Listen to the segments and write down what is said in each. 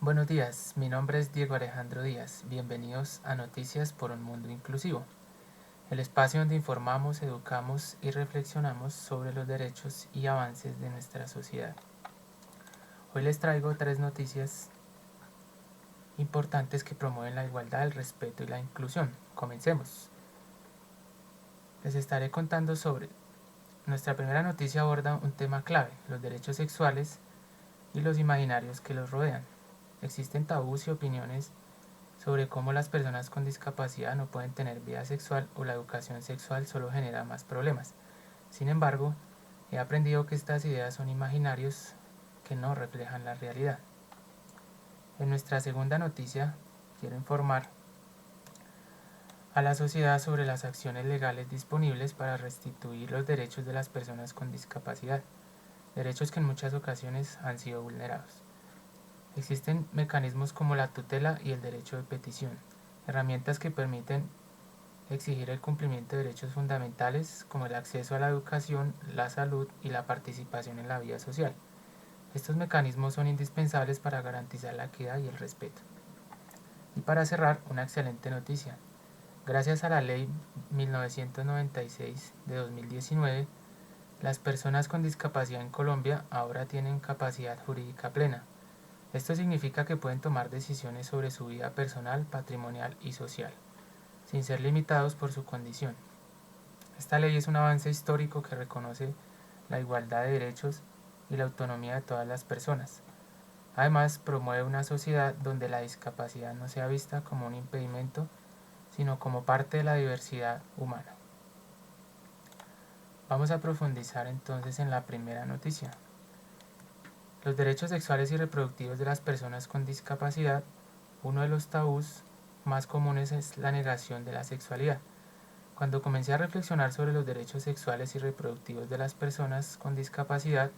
Buenos días, mi nombre es Diego Alejandro Díaz. Bienvenidos a Noticias por un Mundo Inclusivo, el espacio donde informamos, educamos y reflexionamos sobre los derechos y avances de nuestra sociedad. Hoy les traigo tres noticias importantes que promueven la igualdad, el respeto y la inclusión. Comencemos. Les estaré contando sobre nuestra primera noticia aborda un tema clave, los derechos sexuales y los imaginarios que los rodean. Existen tabús y opiniones sobre cómo las personas con discapacidad no pueden tener vida sexual o la educación sexual solo genera más problemas. Sin embargo, he aprendido que estas ideas son imaginarios que no reflejan la realidad. En nuestra segunda noticia, quiero informar a la sociedad sobre las acciones legales disponibles para restituir los derechos de las personas con discapacidad, derechos que en muchas ocasiones han sido vulnerados. Existen mecanismos como la tutela y el derecho de petición, herramientas que permiten exigir el cumplimiento de derechos fundamentales como el acceso a la educación, la salud y la participación en la vida social. Estos mecanismos son indispensables para garantizar la equidad y el respeto. Y para cerrar, una excelente noticia. Gracias a la Ley 1996 de 2019, las personas con discapacidad en Colombia ahora tienen capacidad jurídica plena. Esto significa que pueden tomar decisiones sobre su vida personal, patrimonial y social, sin ser limitados por su condición. Esta ley es un avance histórico que reconoce la igualdad de derechos y la autonomía de todas las personas. Además, promueve una sociedad donde la discapacidad no sea vista como un impedimento, sino como parte de la diversidad humana. Vamos a profundizar entonces en la primera noticia. Los derechos sexuales y reproductivos de las personas con discapacidad. Uno de los tabús más comunes es la negación de la sexualidad. Cuando comencé a reflexionar sobre los derechos sexuales y reproductivos de las personas con discapacidad,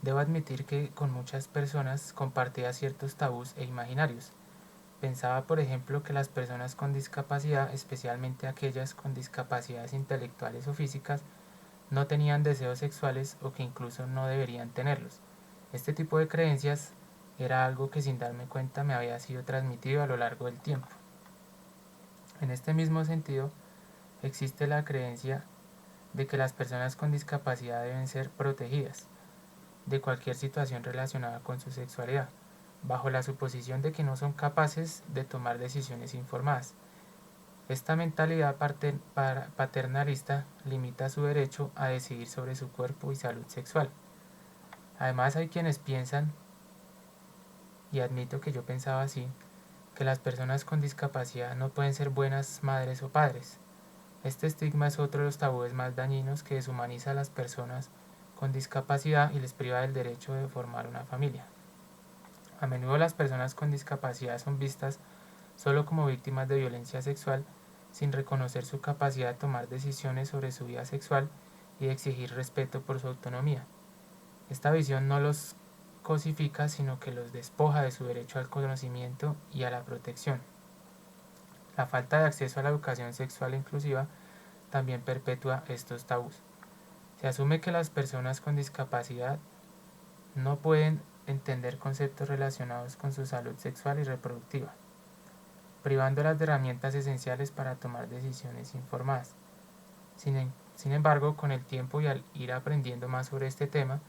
debo admitir que con muchas personas compartía ciertos tabús e imaginarios. Pensaba, por ejemplo, que las personas con discapacidad, especialmente aquellas con discapacidades intelectuales o físicas, no tenían deseos sexuales o que incluso no deberían tenerlos. Este tipo de creencias era algo que sin darme cuenta me había sido transmitido a lo largo del tiempo. En este mismo sentido, existe la creencia de que las personas con discapacidad deben ser protegidas de cualquier situación relacionada con su sexualidad, bajo la suposición de que no son capaces de tomar decisiones informadas. Esta mentalidad paternalista limita su derecho a decidir sobre su cuerpo y salud sexual. Además, hay quienes piensan, y admito que yo pensaba así, que las personas con discapacidad no pueden ser buenas madres o padres. Este estigma es otro de los tabúes más dañinos que deshumaniza a las personas con discapacidad y les priva del derecho de formar una familia. A menudo las personas con discapacidad son vistas solo como víctimas de violencia sexual, sin reconocer su capacidad de tomar decisiones sobre su vida sexual y de exigir respeto por su autonomía. Esta visión no los cosifica, sino que los despoja de su derecho al conocimiento y a la protección. La falta de acceso a la educación sexual inclusiva también perpetúa estos tabús. Se asume que las personas con discapacidad no pueden entender conceptos relacionados con su salud sexual y reproductiva, privándolas de herramientas esenciales para tomar decisiones informadas. Sin embargo, con el tiempo y al ir aprendiendo más sobre este tema,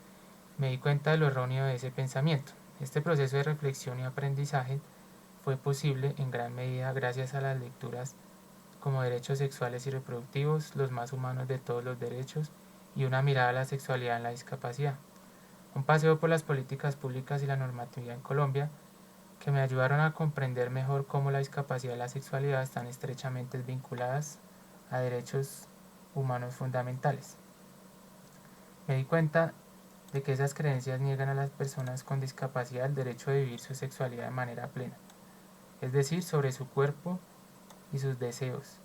me di cuenta de lo erróneo de ese pensamiento. Este proceso de reflexión y aprendizaje fue posible en gran medida gracias a las lecturas como Derechos Sexuales y Reproductivos, Los más humanos de todos los derechos y Una mirada a la sexualidad en la discapacidad. Un paseo por las políticas públicas y la normatividad en Colombia que me ayudaron a comprender mejor cómo la discapacidad y la sexualidad están estrechamente vinculadas a derechos humanos fundamentales. Me di cuenta de que esas creencias niegan a las personas con discapacidad el derecho de vivir su sexualidad de manera plena, es decir, sobre su cuerpo y sus deseos.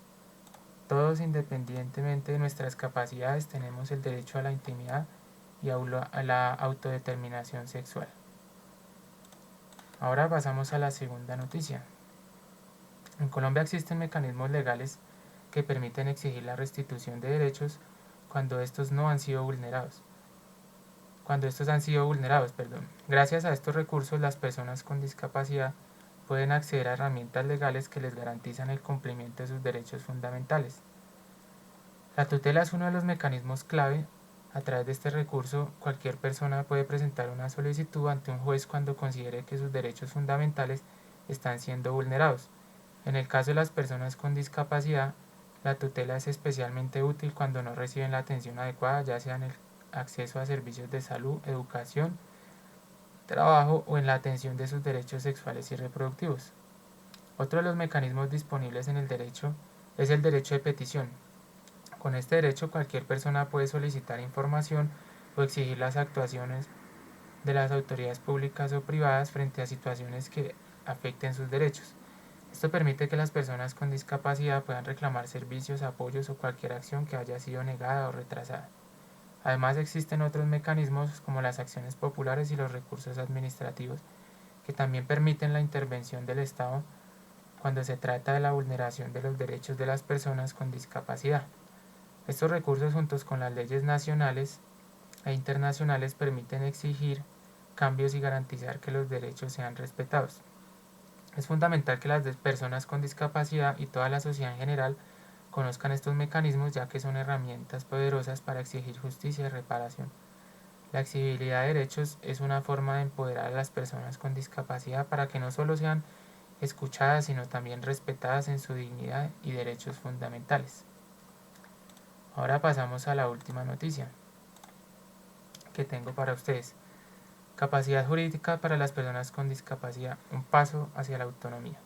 Todos, independientemente de nuestras capacidades, tenemos el derecho a la intimidad y a la autodeterminación sexual. Ahora pasamos a la segunda noticia. En Colombia existen mecanismos legales que permiten exigir la restitución de derechos cuando estos no han sido vulnerados. cuando estos han sido vulnerados. Gracias a estos recursos, las personas con discapacidad pueden acceder a herramientas legales que les garantizan el cumplimiento de sus derechos fundamentales. La tutela es uno de los mecanismos clave. A través de este recurso, cualquier persona puede presentar una solicitud ante un juez cuando considere que sus derechos fundamentales están siendo vulnerados. En el caso de las personas con discapacidad, la tutela es especialmente útil cuando no reciben la atención adecuada, ya sea en el acceso a servicios de salud, educación, trabajo o en la atención de sus derechos sexuales y reproductivos. Otro de los mecanismos disponibles en el derecho es el derecho de petición. Con este derecho, cualquier persona puede solicitar información o exigir las actuaciones de las autoridades públicas o privadas frente a situaciones que afecten sus derechos. Esto permite que las personas con discapacidad puedan reclamar servicios, apoyos o cualquier acción que haya sido negada o retrasada. Además, existen otros mecanismos como las acciones populares y los recursos administrativos que también permiten la intervención del Estado cuando se trata de la vulneración de los derechos de las personas con discapacidad. Estos recursos, juntos con las leyes nacionales e internacionales, permiten exigir cambios y garantizar que los derechos sean respetados. Es fundamental que las personas con discapacidad y toda la sociedad en general conozcan estos mecanismos, ya que son herramientas poderosas para exigir justicia y reparación. La exigibilidad de derechos es una forma de empoderar a las personas con discapacidad para que no solo sean escuchadas, sino también respetadas en su dignidad y derechos fundamentales. Ahora pasamos a la última noticia que tengo para ustedes. Capacidad jurídica para las personas con discapacidad, un paso hacia la autonomía.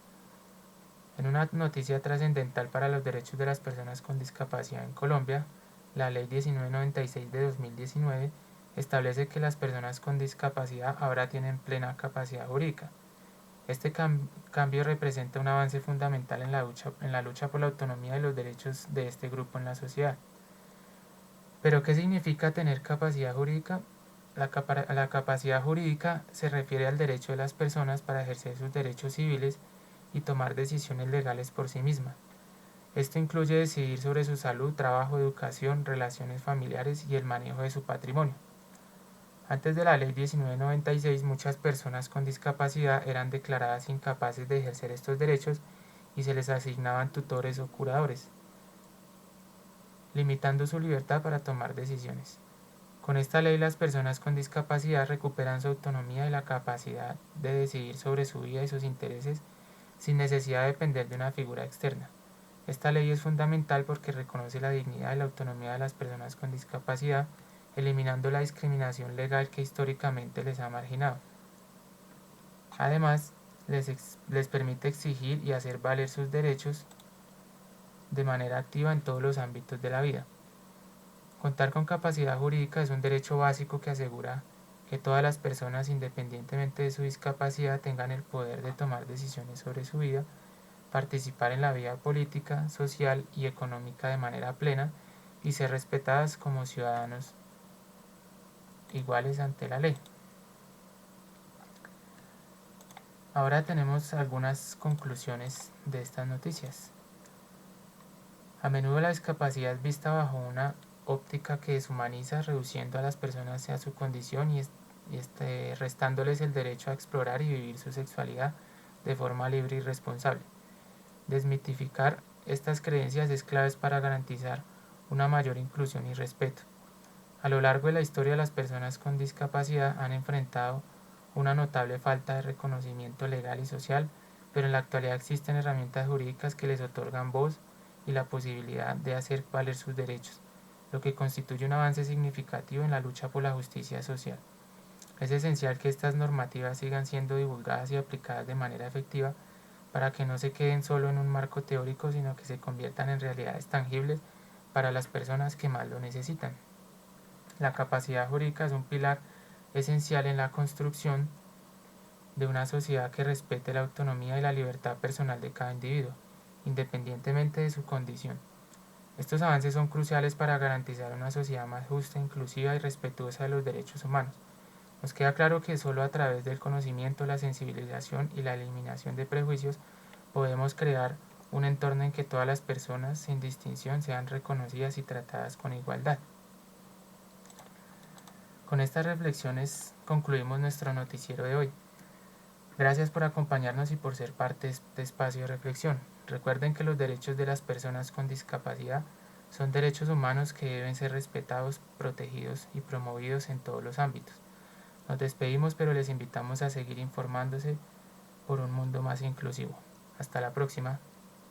En una noticia trascendental para los derechos de las personas con discapacidad en Colombia, la Ley 1996 de 2019 establece que las personas con discapacidad ahora tienen plena capacidad jurídica. Este cambio representa un avance fundamental en la lucha por la autonomía y los derechos de este grupo en la sociedad. ¿Pero qué significa tener capacidad jurídica? La capacidad jurídica se refiere al derecho de las personas para ejercer sus derechos civiles y tomar decisiones legales por sí misma. Esto incluye decidir sobre su salud, trabajo, educación, relaciones familiares y el manejo de su patrimonio. Antes de la Ley 1996, muchas personas con discapacidad eran declaradas incapaces de ejercer estos derechos y se les asignaban tutores o curadores, limitando su libertad para tomar decisiones. Con esta ley, las personas con discapacidad recuperan su autonomía y la capacidad de decidir sobre su vida y sus intereses sin necesidad de depender de una figura externa. Esta ley es fundamental porque reconoce la dignidad y la autonomía de las personas con discapacidad, eliminando la discriminación legal que históricamente les ha marginado. Además, les permite exigir y hacer valer sus derechos de manera activa en todos los ámbitos de la vida. Contar con capacidad jurídica es un derecho básico que asegura que todas las personas, independientemente de su discapacidad, tengan el poder de tomar decisiones sobre su vida, participar en la vida política, social y económica de manera plena y ser respetadas como ciudadanos iguales ante la ley. Ahora tenemos algunas conclusiones de estas noticias. A menudo la discapacidad es vista bajo una óptica que deshumaniza, reduciendo a las personas a su condición y restándoles el derecho a explorar y vivir su sexualidad de forma libre y responsable. Desmitificar estas creencias es clave para garantizar una mayor inclusión y respeto. A lo largo de la historia, las personas con discapacidad han enfrentado una notable falta de reconocimiento legal y social, pero en la actualidad existen herramientas jurídicas que les otorgan voz y la posibilidad de hacer valer sus derechos, lo que constituye un avance significativo en la lucha por la justicia social. Es esencial que estas normativas sigan siendo divulgadas y aplicadas de manera efectiva para que no se queden solo en un marco teórico, sino que se conviertan en realidades tangibles para las personas que más lo necesitan. La capacidad jurídica es un pilar esencial en la construcción de una sociedad que respete la autonomía y la libertad personal de cada individuo, independientemente de su condición. Estos avances son cruciales para garantizar una sociedad más justa, inclusiva y respetuosa de los derechos humanos. Nos queda claro que solo a través del conocimiento, la sensibilización y la eliminación de prejuicios podemos crear un entorno en que todas las personas, sin distinción, sean reconocidas y tratadas con igualdad. Con estas reflexiones concluimos nuestro noticiero de hoy. Gracias por acompañarnos y por ser parte de este espacio de reflexión. Recuerden que los derechos de las personas con discapacidad son derechos humanos que deben ser respetados, protegidos y promovidos en todos los ámbitos. Nos despedimos, pero les invitamos a seguir informándose por un mundo más inclusivo. Hasta la próxima.